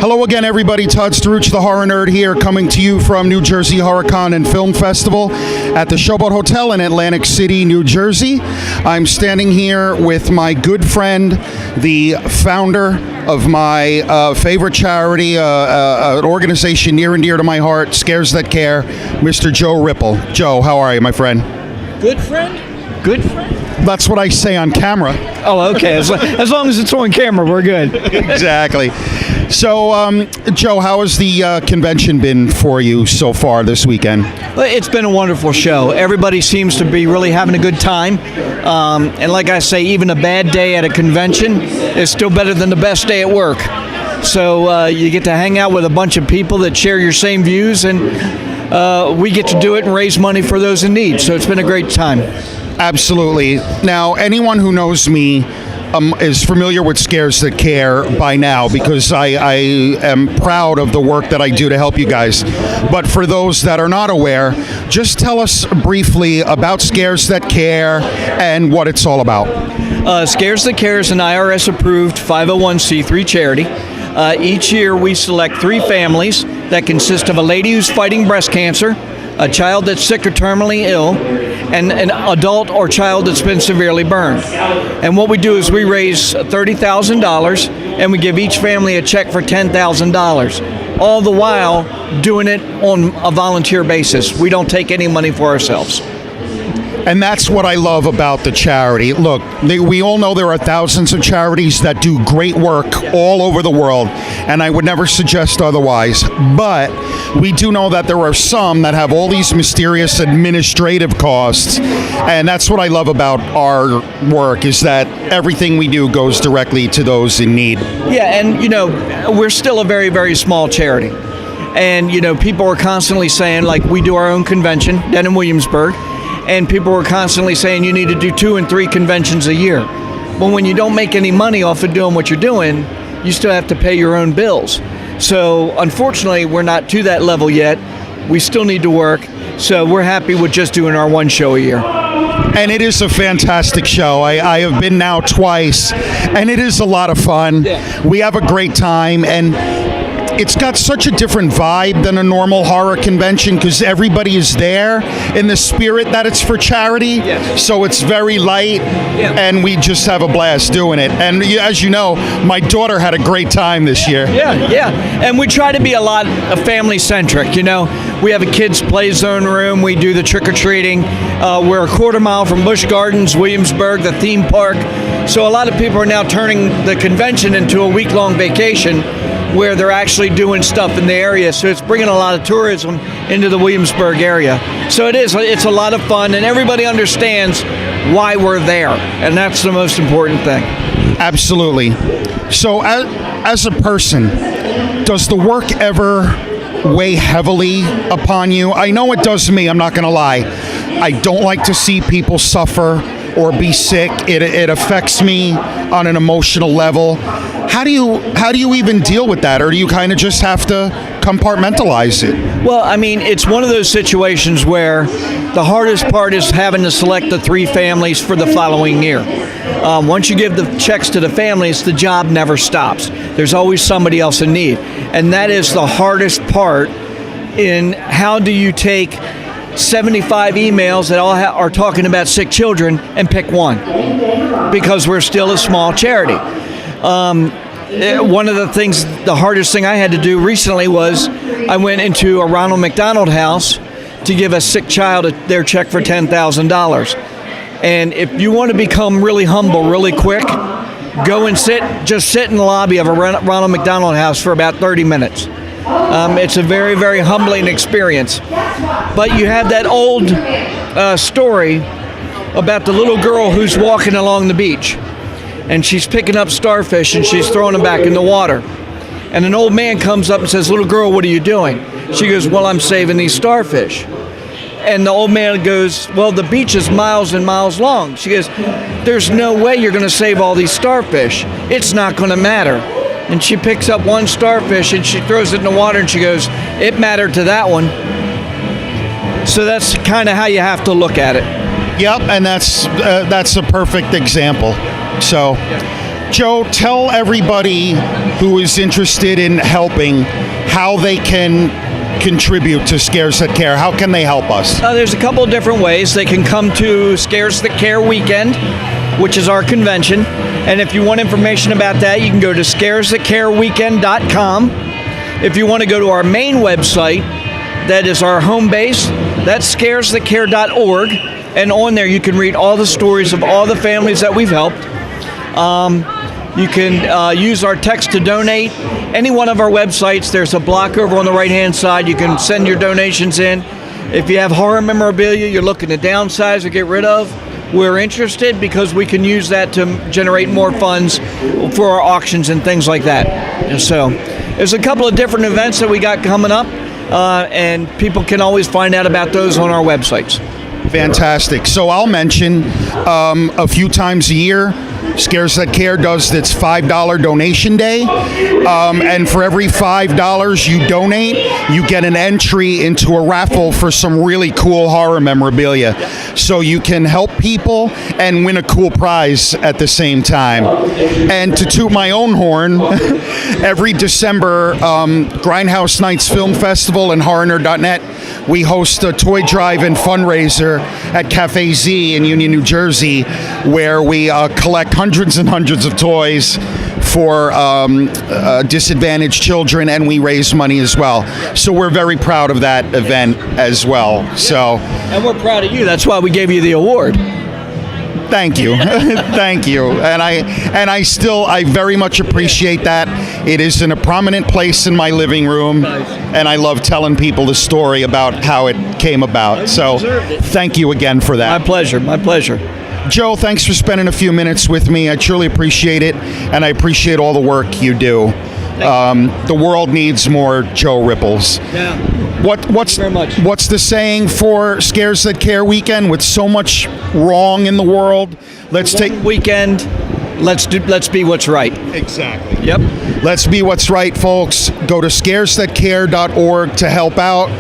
Hello again, everybody. Todd Staruch, the Horror Nerd here, coming to you from New Jersey HorrorCon and Film Festival at the Showboat Hotel in Atlantic City, New Jersey. I'm standing here with my good friend, the founder of my favorite charity, an organization near and dear to my heart, Scares That Care, Mr. Joe Ripple. Joe, how are you, my friend? Good friend? Good friend? That's what I say on camera. Oh, okay. As long as it's on camera, we're good. Exactly. So, Joe, how has the convention been for you so far this weekend? Well, it's been a wonderful show. Everybody seems to be really having a good time. And like I say, even a bad day at a convention is still better than the best day at work. So you get to hang out with a bunch of people that share your same views, and we get to do it and raise money for those in need. So it's been a great time. Absolutely. Now, anyone who knows me is familiar with Scares That Care by now, because I am proud of the work that I do to help you guys. But for those that are not aware, just tell us briefly about Scares That Care and what it's all about. Scares That Care is an IRS-approved 501c3 charity. Each year we select 3 families that consist of a lady who's fighting breast cancer, a child that's sick or terminally ill, and an adult or child that's been severely burned. And what we do is we raise $30,000 and we give each family a check for $10,000, all the while doing it on a volunteer basis. We don't take any money for ourselves. And that's what I love about the charity. Look, we all know there are thousands of charities that do great work all over the world, and I would never suggest otherwise. But we do know that there are some that have all these mysterious administrative costs, and that's what I love about our work, is that everything we do goes directly to those in need. Yeah, and we're still a very, very small charity. And people are constantly saying, like, we do our own convention down in Williamsburg, and people were constantly saying you need to do 2 and 3 conventions a year. Well, when you don't make any money off of doing what you're doing, you still have to pay your own bills. So unfortunately, we're not to that level yet. We still need to work. So we're happy with just doing our 1 show a year. And it is a fantastic show. I have been now twice, and it is a lot of fun. Yeah. We have a great time, and it's got such a different vibe than a normal horror convention, because everybody is there in the spirit that it's for charity. Yes. So it's very light, and we just have a blast doing it. And as you know, my daughter had a great time this year. Yeah. And we try to be a lot family-centric, We have a kids' play zone room. We do the trick-or-treating. We're a quarter mile from Busch Gardens, Williamsburg, the theme park. So a lot of people are now turning the convention into a week-long vacation, where they're actually doing stuff in the area. So it's bringing a lot of tourism into the Williamsburg area. So it's a lot of fun, and everybody understands why we're there, and that's the most important thing. Absolutely. So as a person, does the work ever weigh heavily upon you? I know it does me, I'm not going to lie. I don't like to see people suffer or be sick. It affects me on an emotional level. How do you even deal with that, or do you kind of just have to compartmentalize it? Well, I mean, it's one of those situations where the hardest part is having to select the 3 families for the following year. Once you give the checks to the families, the job never stops. There's always somebody else in need, and that is the hardest part. In how do you take 75 emails that all are talking about sick children and pick one, because we're still a small charity. One of the hardest thing I had to do recently was I went into a Ronald McDonald house to give a sick child their check for $10,000. And if you want to become really humble really quick, go and sit in the lobby of a Ronald McDonald house for about 30 minutes. It's a very, very humbling experience. But you have that old story about the little girl who's walking along the beach, and she's picking up starfish and she's throwing them back in the water. And an old man comes up and says, "Little girl, what are you doing?" She goes, "Well, I'm saving these starfish." And the old man goes, "Well, the beach is miles and miles long." She goes, "There's no way you're going to save all these starfish. It's not going to matter." And she picks up one starfish and she throws it in the water, and she goes, "It mattered to that one." So that's kind of how you have to look at it. Yep, and that's a perfect example. So, Joe, tell everybody who is interested in helping how they can contribute to Scares That Care. How can they help us? There's a couple of different ways. They can come to Scares That Care Weekend, which is our convention. And if you want information about that, you can go to scaresthatcareweekend.com. If you want to go to our main website, that is our home base, that's scaresthatcare.org. And on there, you can read all the stories of all the families that we've helped. You can use our text to donate. Any one of our websites, there's a block over on the right-hand side. You can send your donations in. If you have horror memorabilia you're looking to downsize or get rid of, we're interested because we can use that to generate more funds for our auctions and things like that. And so there's a couple of different events that we got coming up, and people can always find out about those on our websites. Fantastic. So I'll mention a few times a year, Scares That Care does its $5 donation day. And for every $5 you donate, you get an entry into a raffle for some really cool horror memorabilia. So you can help people and win a cool prize at the same time. And to toot my own horn, every December, Grindhouse Nights Film Festival and HorrorNerd.net, we host a toy drive and fundraiser at Cafe Z in Union, New Jersey, where we collect hundreds and hundreds of toys for disadvantaged children, and we raise money as well. So we're very proud of that event as well. So, and we're proud of you. That's why we gave you the award. Thank you. Thank you. And I very much appreciate that. It is in a prominent place in my living room, and I love telling people the story about how it came about. So thank you again for that. My pleasure. My pleasure. Joe, thanks for spending a few minutes with me. I truly appreciate it, and I appreciate all the work you do. The world needs more Joe Ripples. Yeah. What's the saying for Scares That Care Weekend? With so much wrong in the world, let's take weekend. Let's be what's right. Exactly. Yep. Let's be what's right, folks. Go to scaresthatcare.org to help out.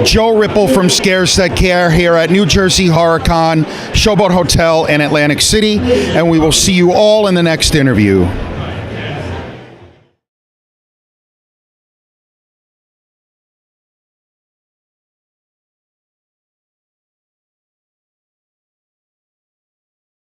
Joe Ripple from Scares That Care here at New Jersey HorrorCon, Showboat Hotel in Atlantic City, and we will see you all in the next interview.